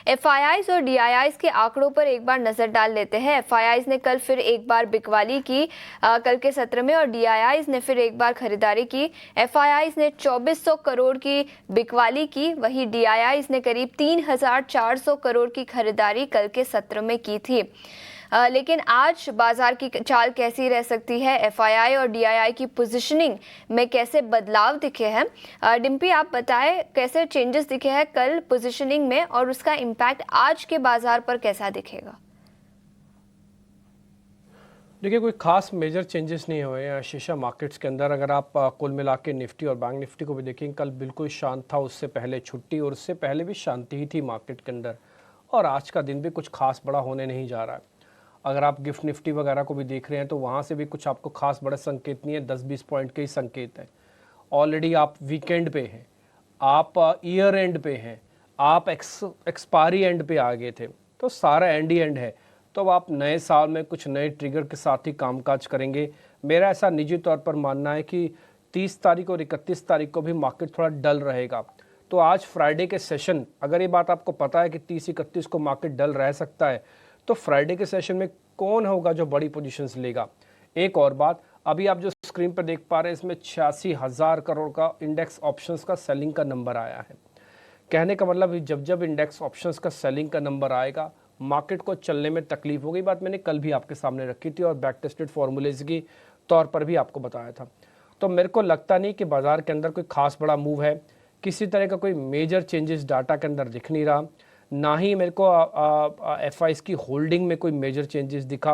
FIIs और DIIs के आंकड़ों पर एक बार नजर डाल लेते हैं। एफआईआईज ने कल फिर एक बार बिकवाली की कल के सत्र में, और डीआईआईज ने फिर एक बार खरीदारी की। एफआईआईज ने 2400 करोड़ की बिकवाली की, वहीं डीआईआईज ने करीब 3400 करोड़ की खरीदारी कल के सत्र में की थी। लेकिन आज बाजार की चाल कैसी रह सकती है, एफआईआई और डीआईआई की पोजीशनिंग में कैसे बदलाव दिखे हैं? डिम्पी, आप बताएं कैसे चेंजेस दिखे हैं कल पोजीशनिंग में, और उसका इम्पैक्ट आज के बाजार पर कैसा दिखेगा? देखिए, कोई खास मेजर चेंजेस नहीं हुए हैं शीशा मार्केट्स के अंदर। अगर आप कुल मिला के निफ्टी और बैंक निफ्टी को भी देखें, कल बिल्कुल शांत था। उससे पहले छुट्टी और उससे पहले भी शांति ही थी मार्केट के अंदर, और आज का दिन भी कुछ खास बड़ा होने नहीं जा रहा है। अगर आप गिफ्ट निफ्टी वगैरह को भी देख रहे हैं तो वहाँ से भी कुछ आपको खास बड़े संकेत नहीं है, 10-20 पॉइंट के ही संकेत हैं। ऑलरेडी आप वीकेंड पे हैं, आप ईयर एंड पे हैं, आप एक्सपायरी एंड पे आ गए थे, तो सारा एंड ही एंड है। तो अब आप नए साल में कुछ नए ट्रिगर के साथ ही कामकाज करेंगे। मेरा ऐसा निजी तौर पर मानना है कि 30 तारीख और 31 तारीख को भी मार्केट थोड़ा डल रहेगा। तो आज फ्राइडे के सेशन, अगर ये बात आपको पता है कि 30-31 को मार्केट डल रह सकता है, तो फ्राइडे के सेशन में कौन होगा जो बड़ी पोजीशंस लेगा। एक और बात, अभी आप जो स्क्रीन पर देख पा रहे हैं, इसमें 86,000 करोड़ का इंडेक्स ऑप्शंस का सेलिंग का नंबर आया है। कहने का मतलब जब जब इंडेक्स ऑप्शंस का सेलिंग का नंबर आएगा, मार्केट को चलने में तकलीफ होगी। बात मैंने कल भी आपके सामने रखी थी और बैक टेस्टेड फॉर्मूलेज की तौर पर भी आपको बताया था। तो मेरे को लगता नहीं कि बाजार के अंदर कोई खास बड़ा मूव है, किसी तरह का कोई मेजर चेंजेस डाटा के अंदर दिख नहीं रहा। ना ही मेरे को एफआईज की होल्डिंग में कोई मेजर चेंजेस दिखा,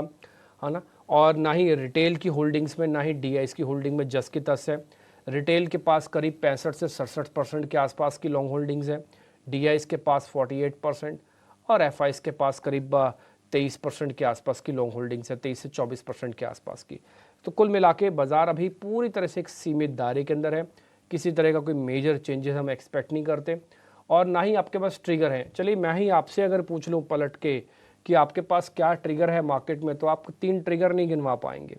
है ना, और ना ही रिटेल की होल्डिंग्स में, ना ही डीआईज की होल्डिंग में जस की तस है। रिटेल के पास करीब 65 से 67% के आसपास की लॉन्ग होल्डिंग्स है, डीआईज के पास 48% और एफआईज के पास करीब 23% के आसपास की लॉन्ग होल्डिंग्स है, 23 से 24% के आसपास की। तो कुल मिला के बाजार अभी पूरी तरह से एक सीमित दायरे के अंदर है। किसी तरह का कोई मेजर चेंजेस हम एक्सपेक्ट नहीं करते, और ना ही आपके पास ट्रिगर है। चलिए मैं ही आपसे अगर पूछ लूँ पलट के कि आपके पास क्या ट्रिगर है मार्केट में, तो आप 3 ट्रिगर नहीं गिनवा पाएंगे।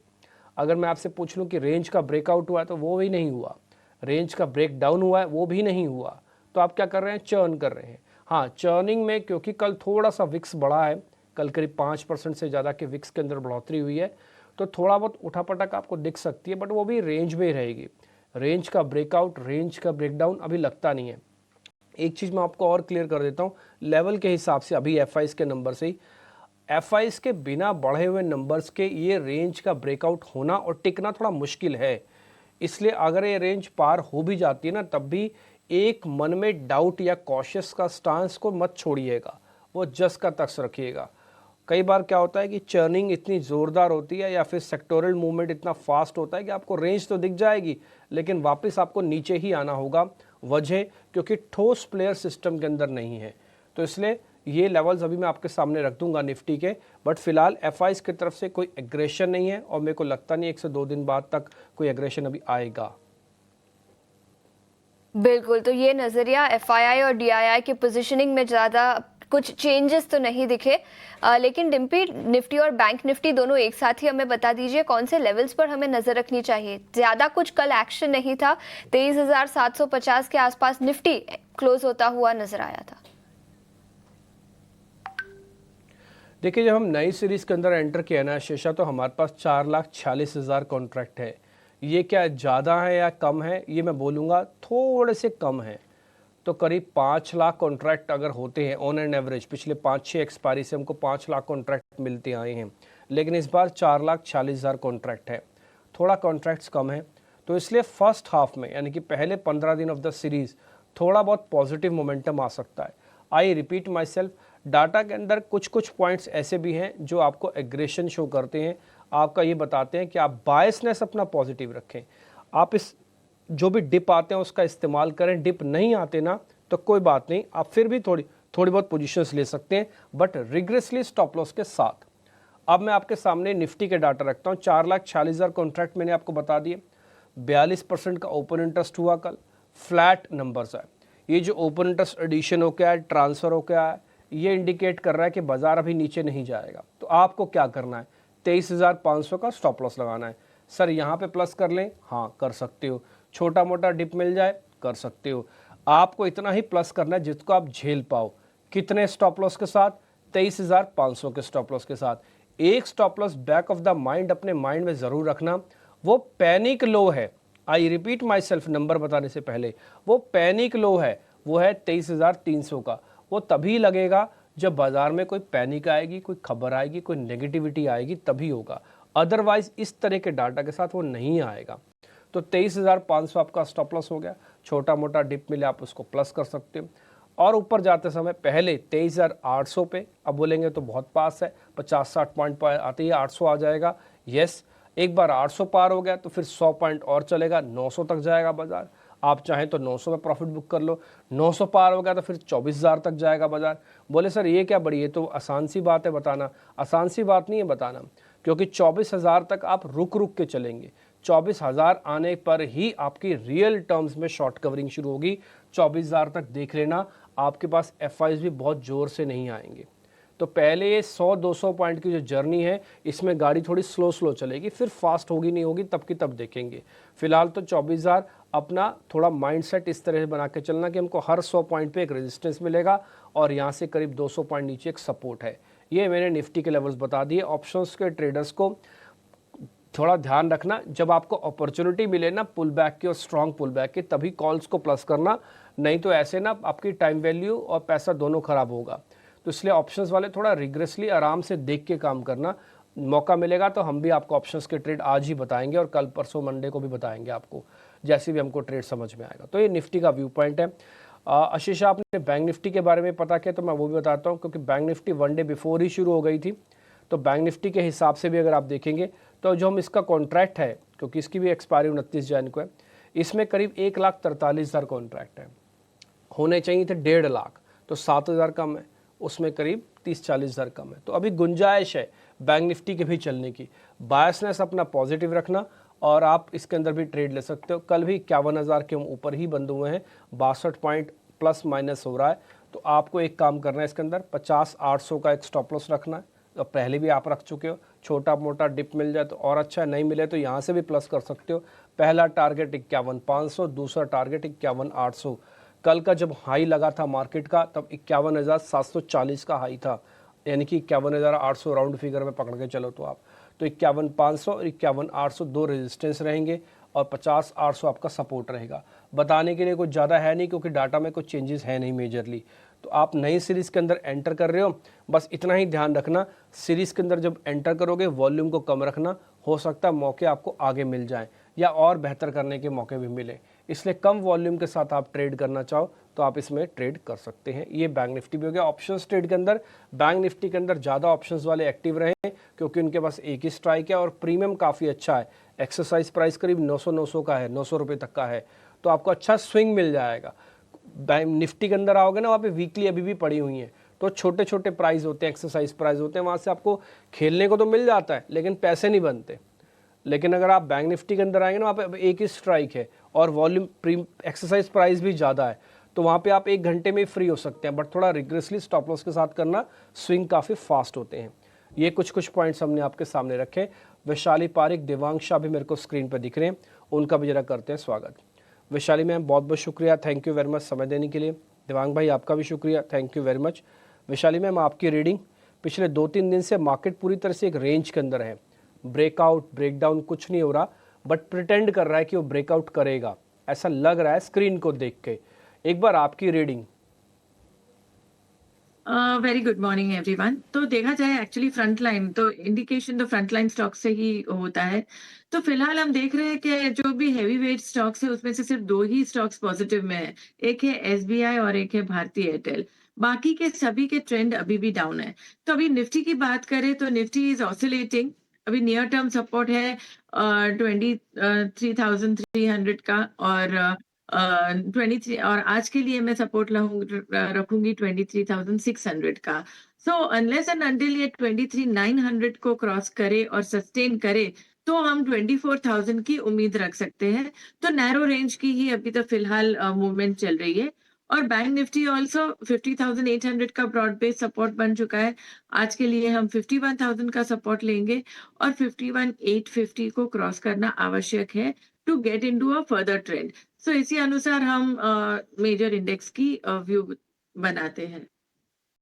अगर मैं आपसे पूछ लूँ कि रेंज का ब्रेकआउट हुआ है, तो वो भी नहीं हुआ। रेंज का ब्रेक डाउन हुआ है, वो भी नहीं हुआ। तो आप क्या कर रहे हैं? चर्न कर रहे हैं। हाँ, चर्निंग में क्योंकि कल थोड़ा सा विक्स बढ़ा है, कल करीब 5% से ज़्यादा के विक्स के अंदर बढ़ोतरी हुई है, तो थोड़ा बहुत उठापटक आपको दिख सकती है, बट वो भी रेंज में रहेगी। रेंज का ब्रेकआउट, रेंज का ब्रेकडाउन अभी लगता नहीं है। एक चीज़ मैं आपको और क्लियर कर देता हूँ, लेवल के हिसाब से अभी एफआईज के नंबर से ही, एफआईज के बिना बढ़े हुए नंबर्स के ये रेंज का ब्रेकआउट होना और टिकना थोड़ा मुश्किल है। इसलिए अगर ये रेंज पार हो भी जाती है ना, तब भी एक मन में डाउट या कॉशियस का स्टांस को मत छोड़िएगा, वो जस का तस रखिएगा। कई बार क्या होता है कि चर्निंग इतनी ज़ोरदार होती है या फिर सेक्टोरल मूवमेंट इतना फास्ट होता है कि आपको रेंज तो दिख जाएगी, लेकिन वापस आपको नीचे ही आना होगा। वजह क्योंकि ठोस प्लेयर सिस्टम के अंदर नहीं है। तो इसलिए ये लेवल्स अभी मैं आपके सामने रख दूंगा निफ्टी के, बट फिलहाल एफआईज की तरफ से कोई एग्रेशन नहीं है, और मेरे को लगता नहीं 1 से 2 दिन बाद तक कोई एग्रेशन अभी आएगा। बिल्कुल, तो ये नज़रिया एफआईआई और डीआईआई की पोजीशनिंग में ज़्यादा कुछ चेंजेस तो नहीं दिखे। लेकिन डिम्पी, निफ्टी और बैंक निफ्टी दोनों एक साथ ही हमें बता दीजिए कौन से लेवल्स पर हमें नजर रखनी चाहिए। ज़्यादा कुछ कल एक्शन नहीं था, 23,750 के आसपास निफ्टी क्लोज होता हुआ नजर आया था। देखिए, जब हम नई सीरीज़ के अंदर एंटर किया ना शीशा, तो हमारे पास 4,46,000 कॉन्ट्रैक्ट है। ये क्या ज़्यादा है या कम है? ये मैं बोलूँगा थोड़े से कम है। तो करीब 5 लाख कॉन्ट्रैक्ट अगर होते हैं ऑन एन एवरेज, पिछले 5-6 एक्सपायरी से हमको 5 लाख कॉन्ट्रैक्ट मिलते आए हैं, लेकिन इस बार 4,46,000 कॉन्ट्रैक्ट है, थोड़ा कॉन्ट्रैक्ट्स कम है। तो इसलिए फर्स्ट हाफ में, यानी कि पहले 15 दिन ऑफ द सीरीज़, थोड़ा बहुत पॉजिटिव मोमेंटम आ सकता है। I repeat my self, data के अंदर कुछ कुछ पॉइंट्स ऐसे भी हैं जो आपको एग्रेशन शो करते हैं, आपका ये बताते हैं कि आप बायसनेस अपना पॉजिटिव रखें। आप इस जो भी डिप आते हैं उसका इस्तेमाल करें, डिप नहीं आते ना तो कोई बात नहीं, आप फिर भी थोड़ी बहुत पोजीशंस ले सकते हैं, बट रिग्रेसली स्टॉप लॉस के साथ। अब मैं आपके सामने निफ्टी के डाटा रखता हूँ। 4,46,000 कॉन्ट्रैक्ट मैंने आपको बता दिए, 42% का ओपन इंटरेस्ट हुआ कल, फ्लैट नंबर्स है। ये जो ओपन इंटरेस्ट एडिशन हो क्या है, ट्रांसफ़र हो क्या है, ये इंडिकेट कर रहा है कि बाजार अभी नीचे नहीं जाएगा। तो आपको क्या करना है? 23,500 का स्टॉप लॉस लगाना है। सर यहाँ पे प्लस कर लें, हाँ कर सकते हो। छोटा मोटा डिप मिल जाए, कर सकते हो। आपको इतना ही प्लस करना है जिसको आप झेल पाओ। कितने स्टॉप लॉस के साथ? 23,500 के स्टॉप लॉस के साथ। एक stop loss back of the mind अपने माइंड में ज़रूर रखना, वो पैनिक लो है। I repeat my self, number बताने से पहले, वो पैनिक लो है, वो है 23,300 का। वो तभी लगेगा जब बाजार में कोई पैनिक आएगी, कोई खबर आएगी, कोई नेगेटिविटी आएगी, तभी होगा। अदरवाइज इस तरह के डाटा के साथ वो नहीं आएगा। तो 23,500 आपका स्टॉप लॉस हो गया। छोटा मोटा डिप मिले आप उसको प्लस कर सकते हो। और ऊपर जाते समय पहले 23,800 पे, अब बोलेंगे तो बहुत पास है, 50-60 पॉइंट पर आते ही 800 आ जाएगा। यस, एक बार 800 पार हो गया तो फिर 100 पॉइंट और चलेगा, 900 तक जाएगा बाजार। आप चाहें तो 900 में प्रॉफिट बुक कर लो। 900 पार हो गया तो फिर 24,000 तक जाएगा बाजार। बोले सर ये क्या बड़ी, ये तो आसान सी बात है बताना। आसान सी बात नहीं है बताना, क्योंकि 24,000 तक आप रुक रुक के चलेंगे। 24,000 आने पर ही आपकी रियल टर्म्स में शॉर्ट कवरिंग शुरू होगी। 24,000 तक देख लेना, आपके पास एफआईज भी बहुत ज़ोर से नहीं आएंगे। तो पहले ये 100-200 पॉइंट की जो जर्नी है, इसमें गाड़ी थोड़ी स्लो स्लो चलेगी, फिर फास्ट होगी नहीं होगी तब की तब देखेंगे। फिलहाल तो 24,000 अपना थोड़ा माइंडसेट इस तरह से बना के चलना कि हमको हर 100 पॉइंट पे एक रेजिस्टेंस मिलेगा और यहाँ से करीब 200 पॉइंट नीचे एक सपोर्ट है। ये मैंने निफ्टी के लेवल्स बता दिए। ऑप्शंस के ट्रेडर्स को थोड़ा ध्यान रखना, जब आपको अपॉर्चुनिटी मिले ना पुल बैक की और स्ट्रॉन्ग पुल बैक की, तभी कॉल्स को प्लस करना, नहीं तो ऐसे ना आपकी टाइम वैल्यू और पैसा दोनों खराब होगा। तो इसलिए ऑप्शंस वाले थोड़ा रिग्रेसली आराम से देख के काम करना। मौका मिलेगा तो हम भी आपको ऑप्शंस के ट्रेड आज ही बताएंगे और कल परसों मंडे को भी बताएंगे आपको, जैसे भी हमको ट्रेड समझ में आएगा। तो ये निफ्टी का व्यू पॉइंट है। आशीष, आपने बैंक निफ्टी के बारे में पता किया तो मैं वो भी बताता हूँ, क्योंकि bank Nifty one day before he शुरू हो गई थी। तो बैंक निफ्टी के हिसाब से भी अगर आप देखेंगे तो जो हम इसका कॉन्ट्रैक्ट है, क्योंकि इसकी भी एक्सपायरी 29 जनवरी को है, इसमें करीब 1,43,000 कॉन्ट्रैक्ट है। होने चाहिए थे 1.5 लाख, तो 7,000 कम है, उसमें करीब 30-40,000 कम है। तो अभी गुंजाइश है बैंक निफ्टी के भी चलने की। बायसनेस अपना पॉजिटिव रखना और आप इसके अंदर भी ट्रेड ले सकते हो। कल भी 51,000 के ऊपर ही बंद हुए हैं, 62 पॉइंट प्लस माइनस हो रहा है। तो आपको एक काम करना है, इसके अंदर 50,800 का एक स्टॉप लॉस रखना है। तो पहले भी आप रख चुके हो, छोटा मोटा डिप मिल जाए तो और अच्छा है, नहीं मिले तो यहाँ से भी प्लस कर सकते हो। पहला टारगेट 51,500, दूसरा टारगेट 51,800। कल का जब हाई लगा था मार्केट का तब 51,740 का हाई था, यानी कि 51,800 राउंड फिगर में पकड़ के चलो तो आप। तो 51,500 और 51,800 दो रेजिस्टेंस रहेंगे और 50,800 आपका सपोर्ट रहेगा। बताने के लिए कुछ ज़्यादा है नहीं, क्योंकि डाटा में कुछ चेंजेस है नहीं मेजरली। तो आप नई सीरीज़ के अंदर एंटर कर रहे हो, बस इतना ही ध्यान रखना, सीरीज़ के अंदर जब एंटर करोगे वॉल्यूम को कम रखना। हो सकता है मौके आपको आगे मिल जाएं या और बेहतर करने के मौके भी मिले, इसलिए कम वॉल्यूम के साथ आप ट्रेड करना चाहो तो आप इसमें ट्रेड कर सकते हैं। ये बैंक निफ्टी भी हो गया। ऑप्शंस ट्रेड के अंदर बैंक निफ्टी के अंदर ज़्यादा ऑप्शंस वाले एक्टिव रहे, क्योंकि उनके पास एक ही स्ट्राइक है और प्रीमियम काफ़ी अच्छा है। एक्सरसाइज प्राइस करीब 900 का है, 900 रुपये तक का है, तो आपको अच्छा स्विंग मिल जाएगा। बैंक निफ्टी के अंदर आओगे ना, वहाँ पे वीकली अभी भी पड़ी हुई हैं, तो छोटे छोटे प्राइस होते हैं, एक्सरसाइज प्राइस होते हैं, वहाँ से आपको खेलने को तो मिल जाता है लेकिन पैसे नहीं बनते। लेकिन अगर आप बैंक निफ्टी के अंदर आएंगे ना, वहाँ पे एक ही स्ट्राइक है और वॉल्यूम एक्सरसाइज प्राइस भी ज़्यादा है, तो वहाँ पे आप 1 घंटे में फ्री हो सकते हैं। बट थोड़ा रिग्रेसली स्टॉप लॉस के साथ करना, स्विंग काफ़ी फास्ट होते हैं। ये कुछ पॉइंट्स हमने आपके सामने रखे। वैशाली पारिक, देवांग शाह भी मेरे को स्क्रीन पर दिख रहे हैं, उनका भी जरा करते हैं स्वागत। वैशाली मैम बहुत बहुत शुक्रिया, थैंक यू वेरी मच समय देने के लिए। देवांग भाई आपका भी शुक्रिया, thank you very much. Vaishali ma'am आपकी रीडिंग, पिछले 2-3 दिन से मार्केट पूरी तरह से एक रेंज के अंदर है, ब्रेकआउट ब्रेकडाउन कुछ नहीं हो रहा, बट प्रिटेंड कर रहा है कि वो ब्रेकआउट करेगा, ऐसा लग रहा है स्क्रीन को देख के। एक बार आपकी reading. Very good morning everyone. तो देखा जाए एक्चुअली फ्रंट लाइन तो इंडिकेशन तो फ्रंट लाइन स्टॉक से ही होता है। तो फिलहाल हम देख रहे हैं कि जो भी हैवी वेट स्टॉक्स है उसमें से सिर्फ 2 ही स्टॉक्स पॉजिटिव में है, एक है एसबीआई और एक है भारती एयरटेल। बाकी के सभी के ट्रेंड अभी भी डाउन है। तो अभी निफ्टी की बात करें तो निफ्टी इज ऑसिलेटिंग। अभी नियर टर्म सपोर्ट है 23,300 का और 23 और आज के लिए मैं सपोर्ट रखूंगी 23,600 का। सो अनलेस एंड अनटिल ये 23,900 को क्रॉस करे और सस्टेन करे तो हम 24,000 की उम्मीद रख सकते हैं। तो नैरो रेंज की ही अभी तो फिलहाल मूवमेंट चल रही है। और बैंक निफ्टी ऑल्सो 50,800 का ब्रॉड बेस सपोर्ट बन चुका है। आज के लिए हम 51,000 का सपोर्ट लेंगे और 51,850 को क्रॉस करना आवश्यक है to get into a further trend. So इसी अनुसार हम मेजर इंडेक्स की व्यू बनाते हैं।